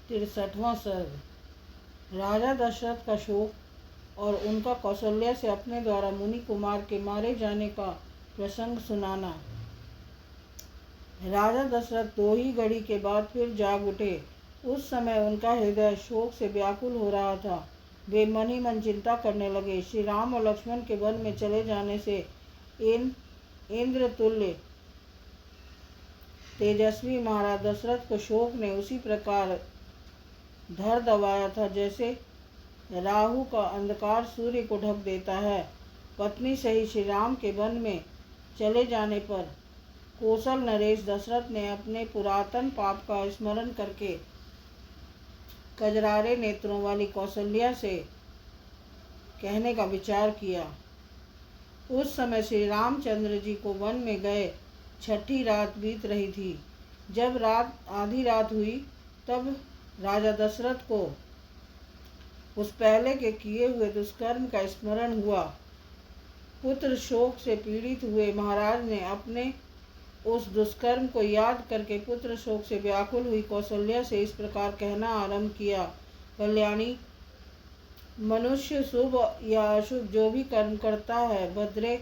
63वां सर्ग। राजा दशरथ का शोक और उनका कौशल्या से अपने द्वारा मुनि कुमार के मारे जाने का प्रसंग सुनाना। राजा दशरथ 2 ही घड़ी के बाद फिर जाग उठे। उस समय उनका हृदय शोक से व्याकुल हो रहा था। वे मन ही मन चिंता करने लगे। श्री राम और लक्ष्मण के वन में चले जाने से इंद्र तुल्य तेजस्वी महाराज दशरथ को शोक ने उसी प्रकार धर दबाया था जैसे राहु का अंधकार सूर्य को ढक देता है। पत्नी सही श्री राम के वन में चले जाने पर कौशल नरेश दशरथ ने अपने पुरातन पाप का स्मरण करके कजरारे नेत्रों वाली कौशल्या से कहने का विचार किया। उस समय श्री रामचंद्र जी को वन में गए 6ठी रात बीत रही थी। जब आधी रात हुई तब राजा दशरथ को उस पहले के किए हुए दुष्कर्म का स्मरण हुआ। पुत्र शोक से पीड़ित हुए महाराज ने अपने उस दुष्कर्म को याद करके पुत्र शोक से व्याकुल हुई कौशल्या से इस प्रकार कहना आरंभ किया। कल्याणी, मनुष्य शुभ या अशुभ जो भी कर्म करता है भद्रे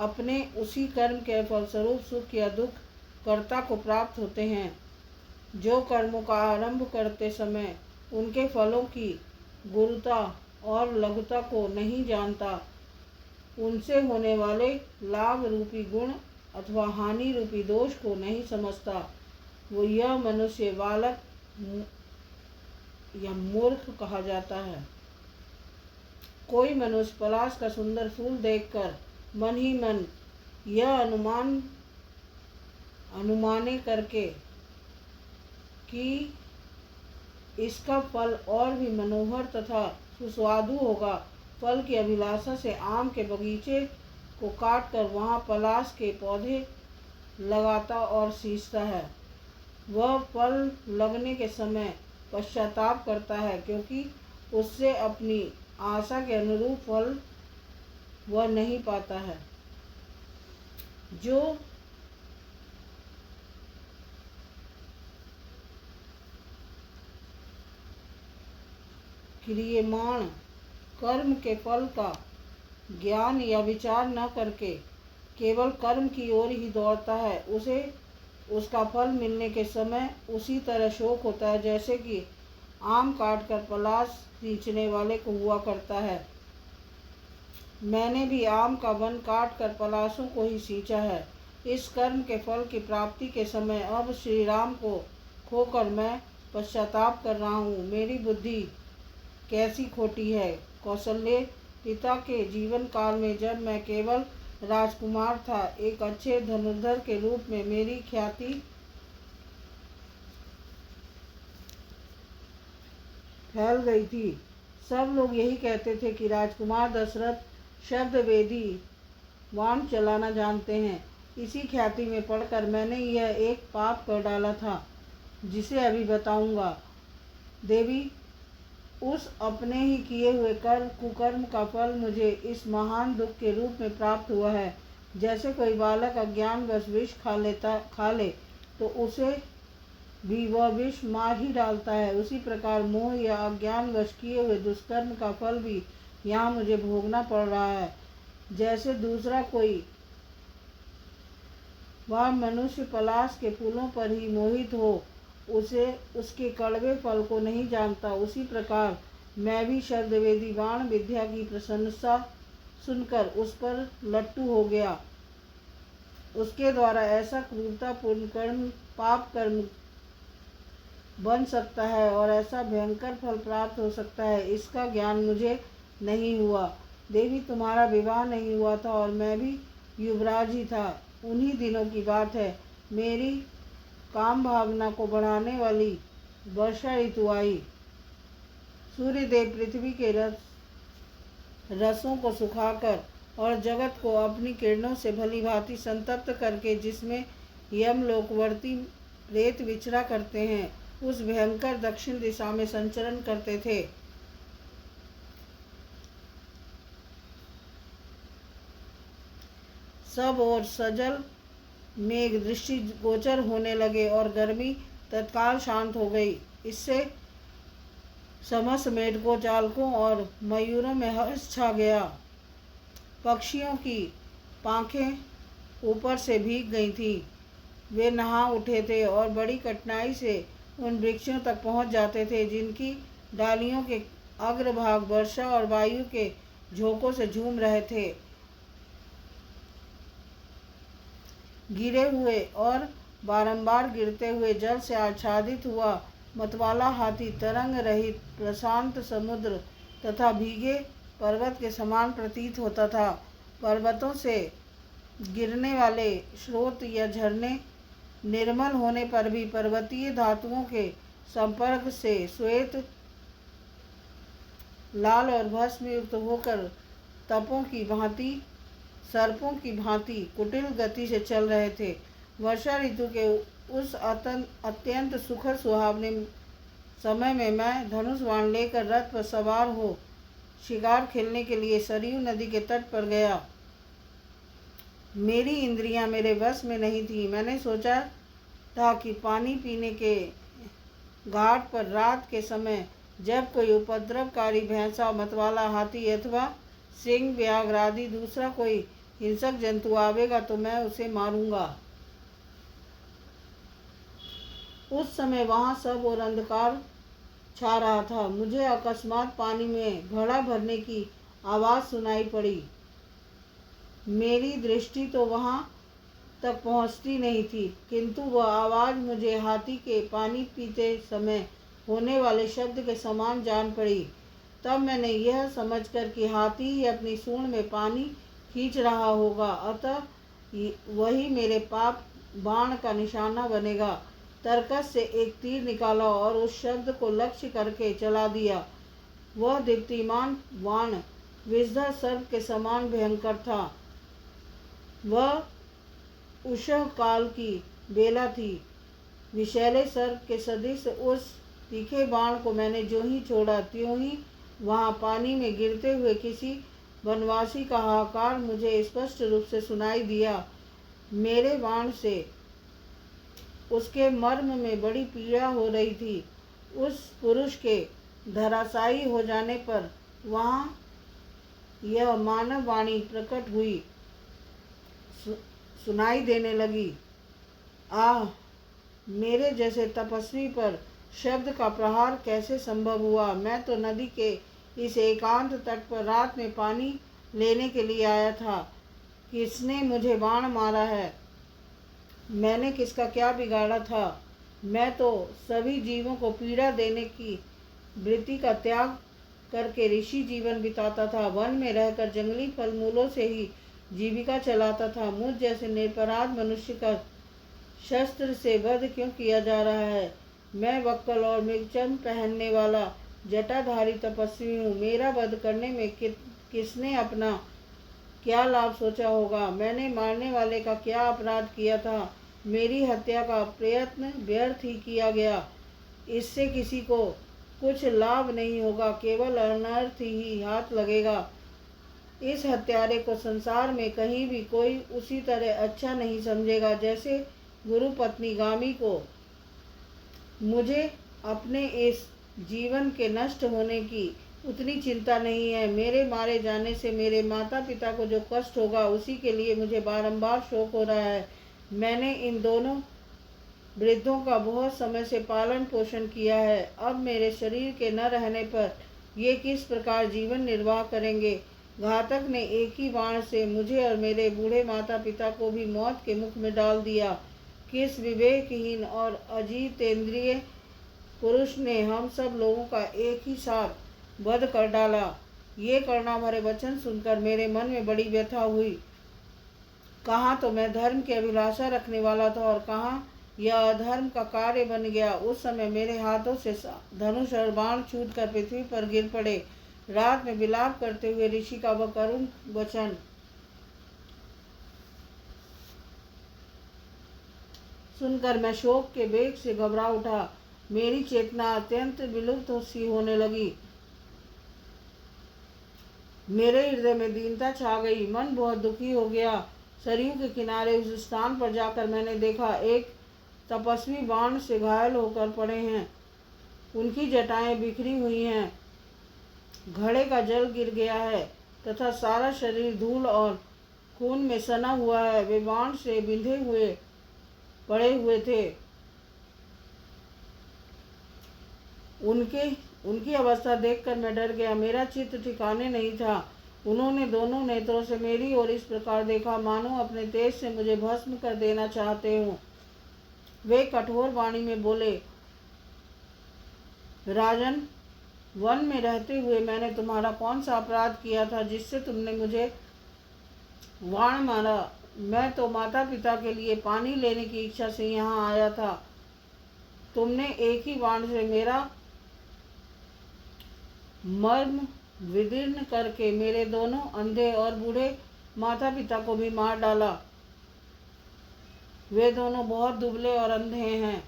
अपने उसी कर्म के फलस्वरूप सुख या दुख कर्ता को प्राप्त होते हैं। जो कर्मों का आरंभ करते समय उनके फलों की गुरुता और लघुता को नहीं जानता, उनसे होने वाले लाभ रूपी गुण अथवा हानि रूपी दोष को नहीं समझता, वो यह मनुष्य बालक या मूर्ख कहा जाता है। कोई मनुष्य पलाश का सुंदर फूल देखकर मन ही मन यह अनुमाने करके कि इसका फल और भी मनोहर तथा सुस्वादु होगा, फल की अभिलाषा से आम के बगीचे को काट कर वहाँ पलाश के पौधे लगाता और सींचता है। वह फल लगने के समय पश्चाताप करता है क्योंकि उससे अपनी आशा के अनुरूप फल वह नहीं पाता है। जो क्रियमाण कर्म के फल का ज्ञान या विचार न करके केवल कर्म की ओर ही दौड़ता है, उसे उसका फल मिलने के समय उसी तरह शोक होता है जैसे कि आम काटकर पलाश सींचने वाले को हुआ करता है। मैंने भी आम का वन काट कर पलाशों को ही सींचा है। इस कर्म के फल की प्राप्ति के समय अब श्री राम को खोकर मैं पश्चाताप कर रहा हूँ। मेरी बुद्धि कैसी खोटी है। कौशल्य, पिता के जीवन काल में जब मैं केवल राजकुमार था, एक अच्छे धनुर्धर के रूप में मेरी ख्याति फैल गई थी। सब लोग यही कहते थे कि राजकुमार दशरथ शब्द वेदी बाण चलाना जानते हैं। इसी ख्याति में पढ़कर मैंने यह एक पाप कर डाला था जिसे अभी बताऊंगा। देवी, उस अपने ही किए हुए कुकर्म का फल मुझे इस महान दुख के रूप में प्राप्त हुआ है। जैसे कोई बालक अज्ञानवश विष खा ले तो उसे भी वह विष मार ही डालता है, उसी प्रकार मोह या अज्ञानवश किए हुए दुष्कर्म का फल भी यहाँ मुझे भोगना पड़ रहा है। जैसे दूसरा कोई वह मनुष्य पलाश के फूलों पर ही मोहित हो, उसे उसके कड़वे फल को नहीं जानता, उसी प्रकार मैं भी शब्दवेदी बाण विद्या की प्रशंसा सुनकर उस पर लट्टू हो गया। उसके द्वारा ऐसा क्रूरतापूर्ण कर्म पाप कर्म बन सकता है और ऐसा भयंकर फल प्राप्त हो सकता है, इसका ज्ञान मुझे नहीं हुआ। देवी, तुम्हारा विवाह नहीं हुआ था और मैं भी युवराज ही था। उन्हीं दिनों की बात है। मेरी काम भावना को बढ़ाने वाली वर्षा ऋतु आई। सूर्यदेव पृथ्वी के रसों को सुखाकर और जगत को अपनी किरणों से भली भांति संतप्त करके जिसमें यमलोकवर्ती रेत विचरा करते हैं, उस भयंकर दक्षिण दिशा में संचरण करते थे। सब और सजल मेघ दृष्टि गोचर होने लगे और गर्मी तत्काल शांत हो गई। इससे समस्त मेढकों, चालकों और मयूरों में हर्ष छा गया। पक्षियों की पांखें ऊपर से भीग गई थीं। वे नहा उठे थे और बड़ी कठिनाई से उन वृक्षों तक पहुंच जाते थे जिनकी डालियों के अग्रभाग वर्षा और वायु के झोंकों से झूम रहे थे। गिरे हुए और बारंबार गिरते हुए जल से आच्छादित हुआ मतवाला हाथी तरंग रहित प्रशांत समुद्र तथा भीगे पर्वत के समान प्रतीत होता था। पर्वतों से गिरने वाले स्रोत या झरने निर्मल होने पर भी पर्वतीय धातुओं के संपर्क से श्वेत, लाल और भस्म युक्त होकर सर्पों की भांति कुटिल गति से चल रहे थे। वर्षा ऋतु के उस अत्यंत सुखद सुहावने समय में मैं धनुष बाण लेकर रथ पर सवार हो शिकार खेलने के लिए सरयू नदी के तट पर गया। मेरी इंद्रियां मेरे बस में नहीं थी। मैंने सोचा था कि पानी पीने के घाट पर रात के समय जब कोई उपद्रवकारी भैंसा, मतवाला हाथी अथवा सिंह, व्याघ्र आदि दूसरा कोई हिंसक जंतु आवेगा तो मैं उसे मारूंगा। उस समय वहां सब और अंधकार छा रहा था। मुझे अकस्मात पानी में घड़ा भरने की आवाज़ सुनाई पड़ी। मेरी दृष्टि तो वहां तक पहुंचती नहीं थी, किंतु वह आवाज़ मुझे हाथी के पानी पीते समय होने वाले शब्द के समान जान पड़ी। तब मैंने यह समझकर कि हाथी ही अपनी सूंड में पानी खींच रहा होगा, अतः वही मेरे पाप बाण का निशाना बनेगा, तरकस से एक तीर निकाला और उस शब्द को लक्ष्य करके चला दिया। वह दीप्तिमान बाण विषधर सर्प के समान भयंकर था। वह उषः काल की बेला थी। विषैले सर्प के सदृश उस तीखे बाण को मैंने जो ही छोड़ा त्यों ही वहाँ पानी में गिरते हुए किसी वनवासी का हाहाकार मुझे स्पष्ट रूप से सुनाई दिया। मेरे बाण से उसके मर्म में बड़ी पीड़ा हो रही थी। उस पुरुष के धराशायी हो जाने पर वहाँ यह मानव वाणी प्रकट हुई, सुनाई देने लगी। आह, मेरे जैसे तपस्वी पर शब्द का प्रहार कैसे संभव हुआ। मैं तो नदी के इस एकांत तट पर रात में पानी लेने के लिए आया था। किसने मुझे बाण मारा है? मैंने किसका क्या बिगाड़ा था? मैं तो सभी जीवों को पीड़ा देने की वृत्ति का त्याग करके ऋषि जीवन बिताता था। वन में रहकर जंगली फल मूलों से ही जीविका चलाता था। मुझ जैसे निरपराध मनुष्य का शस्त्र से वध क्यों किया जा रहा है? मैं वक्कल और मृगचर्म पहनने वाला जटाधारी तपस्वी हूँ। मेरा वध करने में किसने अपना क्या लाभ सोचा होगा? मैंने मारने वाले का क्या अपराध किया था? मेरी हत्या का प्रयत्न व्यर्थ ही किया गया। इससे किसी को कुछ लाभ नहीं होगा, केवल अनर्थ ही हाथ लगेगा। इस हत्यारे को संसार में कहीं भी कोई उसी तरह अच्छा नहीं समझेगा जैसे गुरु पत्नी गामी को। मुझे अपने इस जीवन के नष्ट होने की उतनी चिंता नहीं है। मेरे मारे जाने से मेरे माता पिता को जो कष्ट होगा उसी के लिए मुझे बारंबार शोक हो रहा है। मैंने इन दोनों वृद्धों का बहुत समय से पालन पोषण किया है। अब मेरे शरीर के न रहने पर ये किस प्रकार जीवन निर्वाह करेंगे? घातक ने एक ही बाण से मुझे और मेरे बूढ़े माता पिता को भी मौत के मुख में डाल दिया। किस विवेकहीन और अजीतेंद्रिय पुरुष ने हम सब लोगों का एक ही साथ वध कर डाला। ये करुणा भरे वचन सुनकर मेरे मन में बड़ी व्यथा हुई। कहाँ तो मैं धर्म की अभिलाषा रखने वाला था और कहाँ यह अधर्म का कार्य बन गया। उस समय मेरे हाथों से धनुष और बाण छूटकर पृथ्वी पर गिर पड़े। रात में विलाप करते हुए ऋषि का वह करुण वचन सुनकर मैं शोक के वेग से घबरा उठा। मेरी चेतना अत्यंत विलुप्त सी होने लगी। मेरे हृदय में दीनता छा गई। मन बहुत दुखी हो गया। सरयू के किनारे उस स्थान पर जाकर मैंने देखा एक तपस्वी बाण से घायल होकर पड़े हैं। उनकी जटाएं बिखरी हुई हैं, घड़े का जल गिर गया है तथा सारा शरीर धूल और खून में सना हुआ है। वे बाण से बिंधे हुए पड़े हुए थे। उनकी अवस्था देखकर मैं डर गया। मेरा चित्त ठिकाने नहीं था। उन्होंने दोनों नेत्रों से मेरी ओर इस प्रकार देखा मानो अपने तेज से मुझे भस्म कर देना चाहते हों। वे कठोर वाणी में बोले, राजन, वन में रहते हुए मैंने तुम्हारा कौन सा अपराध किया था जिससे तुमने मुझे बाण मारा? मैं तो माता पिता के लिए पानी लेने की इच्छा से यहाँ आया था। तुमने एक ही बाण से मेरा मर्म विदीर्ण करके मेरे दोनों अंधे और बूढ़े माता पिता को भी मार डाला। वे दोनों बहुत दुबले और अंधे हैं।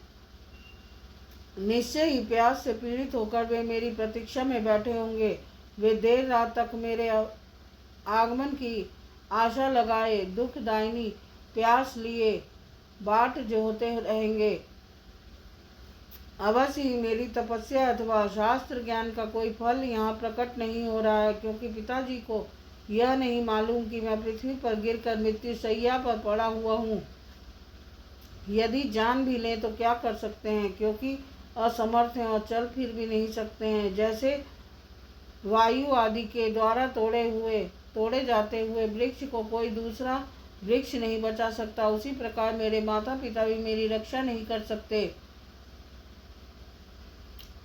निश्चय ही प्यास से पीड़ित होकर वे मेरी प्रतीक्षा में बैठे होंगे। वे देर रात तक मेरे आगमन की आशा लगाए दुखदायिनी प्यास लिए बाट जोहते रहेंगे। अवश्य ही मेरी तपस्या अथवा शास्त्र ज्ञान का कोई फल यहाँ प्रकट नहीं हो रहा है, क्योंकि पिताजी को यह नहीं मालूम कि मैं पृथ्वी पर गिरकर मृत्यु शैया पर पड़ा हुआ हूँ। यदि जान भी लें तो क्या कर सकते हैं, क्योंकि असमर्थ हैं और चल फिर भी नहीं सकते हैं। जैसे वायु आदि के द्वारा तोड़े जाते हुए वृक्ष को कोई दूसरा वृक्ष नहीं बचा सकता, उसी प्रकार मेरे माता पिता भी मेरी रक्षा नहीं कर सकते।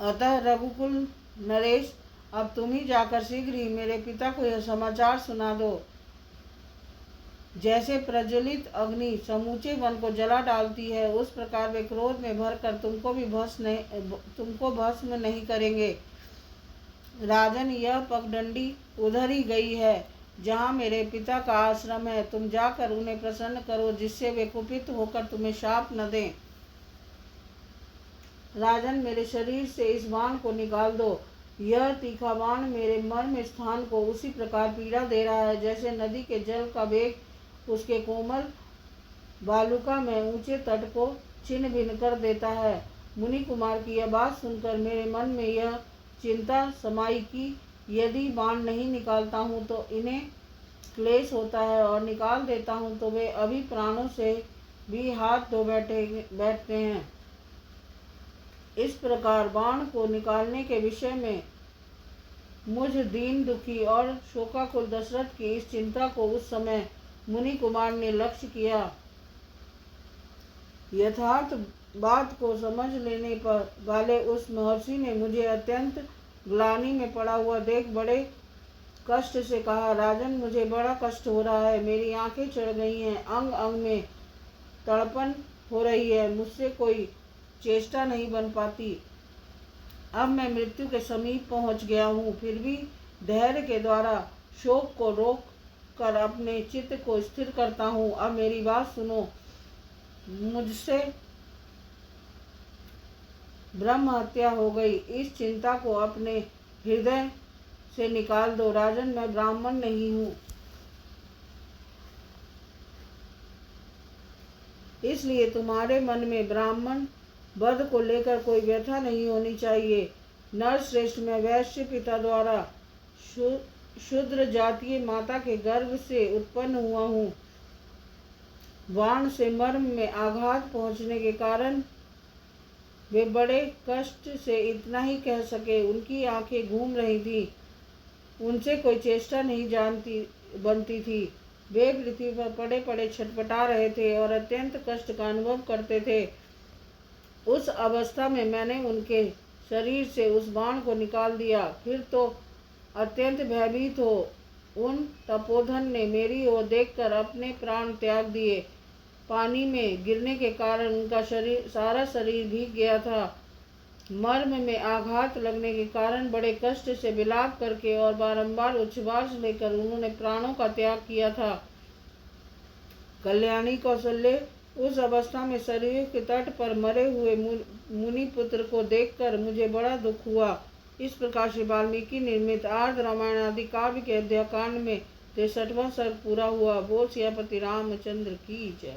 अतः रघुकुल नरेश, अब तुम ही जाकर शीघ्र ही मेरे पिता को यह समाचार सुना दो। जैसे प्रज्वलित अग्नि समूचे वन को जला डालती है, उस प्रकार वे क्रोध में भरकर तुमको भस्म नहीं करेंगे। राजन, यह पगडंडी उधर ही गई है जहाँ मेरे पिता का आश्रम है। तुम जाकर उन्हें प्रसन्न करो, जिससे वे कुपित होकर तुम्हें शाप न दें। राजन, मेरे शरीर से इस बाण को निकाल दो। यह तीखा बाण मेरे मर्म स्थान को उसी प्रकार पीड़ा दे रहा है जैसे नदी के जल का वेग उसके कोमल बालुका में ऊंचे तट को छिन्न भिन्न कर देता है। मुनि कुमार की यह बात सुनकर मेरे मन में यह चिंता समाई कि यदि बाण नहीं निकालता हूँ तो इन्हें क्लेश होता है, और निकाल देता हूँ तो वे अभी प्राणों से भी हाथ धो बैठते हैं। इस प्रकार बाण को निकालने के विषय में मुझ दीन दुखी और शोकाकुल दशरथ की इस चिंता को उस समय मुनि कुमार ने लक्ष्य किया। यथार्थ बात को समझ लेने पर वाले उस महर्षि ने मुझे अत्यंत ग्लानि में पड़ा हुआ देख बड़े कष्ट से कहा, राजन, मुझे बड़ा कष्ट हो रहा है। मेरी आंखें चढ़ गई हैं, अंग अंग में तड़पन हो रही है, मुझसे कोई चेष्टा नहीं बन पाती। अब मैं मृत्यु के समीप पहुंच गया हूँ, फिर भी धैर्य के द्वारा शोक को रोक कर अपने चित्त को स्थिर करता हूँ। अब मेरी बात सुनो। मुझसे ब्रह्म हत्या हो गई, इस चिंता को अपने हृदय से निकाल दो। राजन, मैं ब्राह्मण नहीं हूँ, इसलिए तुम्हारे मन में ब्राह्मण वध को लेकर कोई व्यथा नहीं होनी चाहिए। नरश्रेष्ठ, मैं वैश्य पिता द्वारा शूद्र जातीय माता के गर्भ से उत्पन्न हुआ हूँ। बाण से मर्म में आघात पहुँचने के कारण वे बड़े कष्ट से इतना ही कह सके। उनकी आंखें घूम रही थी, उनसे कोई चेष्टा नहीं बनती थी। वे पृथ्वी पर पड़े पड़े छटपटा रहे थे और अत्यंत कष्ट का अनुभव करते थे। उस अवस्था में मैंने उनके शरीर से उस बाण को निकाल दिया। फिर तो अत्यंत भयभीत हो उन तपोधन ने मेरी ओर देखकर अपने प्राण त्याग दिए। पानी में गिरने के कारण उनका सारा शरीर भीग गया था। मर्म में आघात लगने के कारण बड़े कष्ट से विलाप करके और बारंबार उच्छ्वास लेकर उन्होंने प्राणों का त्याग किया था। कल्याणी कौशल्य, उस अवस्था में सरयू के तट पर मरे हुए मुनि पुत्र को देखकर मुझे बड़ा दुख हुआ। इस प्रकार से वाल्मीकि निर्मित आर्ध रामायण आदि काव्य के अध्याकांड में 63वां सर्ग पूरा हुआ। बोल सियापति रामचंद्र की जय।